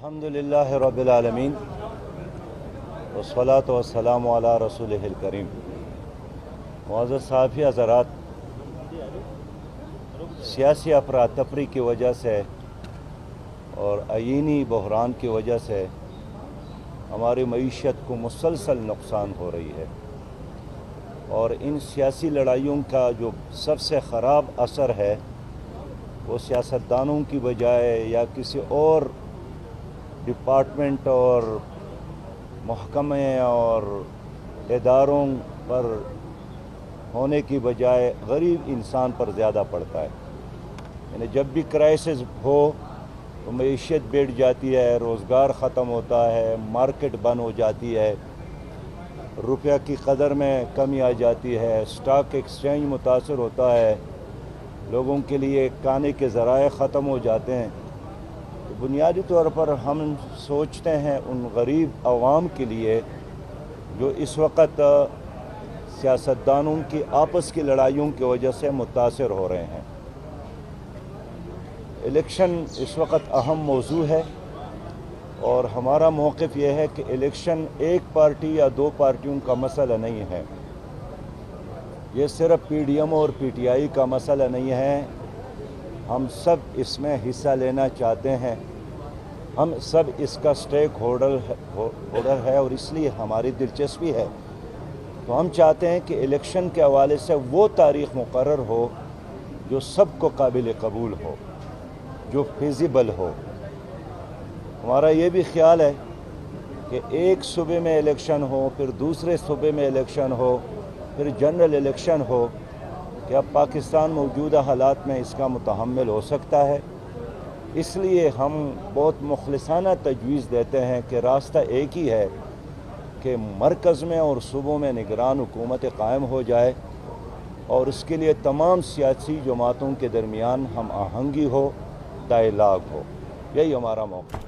अल्हम्दुलिल्लाह रब्बिल आलमीन वस्सलातु वस्सलामु अला रसूलिहिल करीम। मुअज़्ज़ज़ साहबी हज़रात, सियासी अफरा तफरी की वजह से और आईनी बहरान की वजह से हमारी मईशत को मुसलसल नुकसान हो रही है और इन सियासी लड़ाइयों का जो सबसे ख़राब असर है वो सियासतदानों की बजाय या किसी और डिपार्टमेंट और महकमे और इदारों पर होने की बजाय गरीब इंसान पर ज़्यादा पड़ता है। यानी जब भी क्राइसिस हो तो मईशत बैठ जाती है, रोज़गार ख़त्म होता है, मार्केट बंद हो जाती है, रुपया की कदर में कमी आ जाती है, स्टॉक एक्सचेंज मुतासर होता है, लोगों के लिए खाने के ज़राए ख़त्म हो जाते हैं। तो बुनियादी तौर पर हम सोचते हैं उन गरीब अवाम के लिए जो इस वक्त सियासतदानों की आपस की लड़ाइयों की वजह से मुतासर हो रहे हैं। इलेक्शन इस वक्त अहम मौजू है और हमारा मौक़िफ़ यह है कि इलेक्शन एक पार्टी या दो पार्टियों का मसला नहीं है, ये सिर्फ पीडीएम और पीटीआई का मसला नहीं है। हम सब इसमें हिस्सा लेना चाहते हैं, हम सब इसका स्टेक होल्डर है और इसलिए हमारी दिलचस्पी है। तो हम चाहते हैं कि इलेक्शन के हवाले से वो तारीख़ मुकर्रर हो जो सबको काबिल कबूल हो, जो फिजिबल हो। हमारा ये भी ख्याल है कि एक सूबे में इलेक्शन हो, फिर दूसरे सूबे में इलेक्शन हो, फिर जनरल इलेक्शन हो, कि अब पाकिस्तान मौजूदा हालात में इसका मुतहम्मिल हो सकता है। इसलिए हम बहुत मुखलिसाना तजवीज़ देते हैं कि रास्ता एक ही है कि मरकज़ में और सूबों में निगरान हुकूमत कायम हो जाए और उसके लिए तमाम सियासी जमातों के दरमियान हम आहंगी हो, डायलाग हो। यही हमारा मौक़िफ़ है।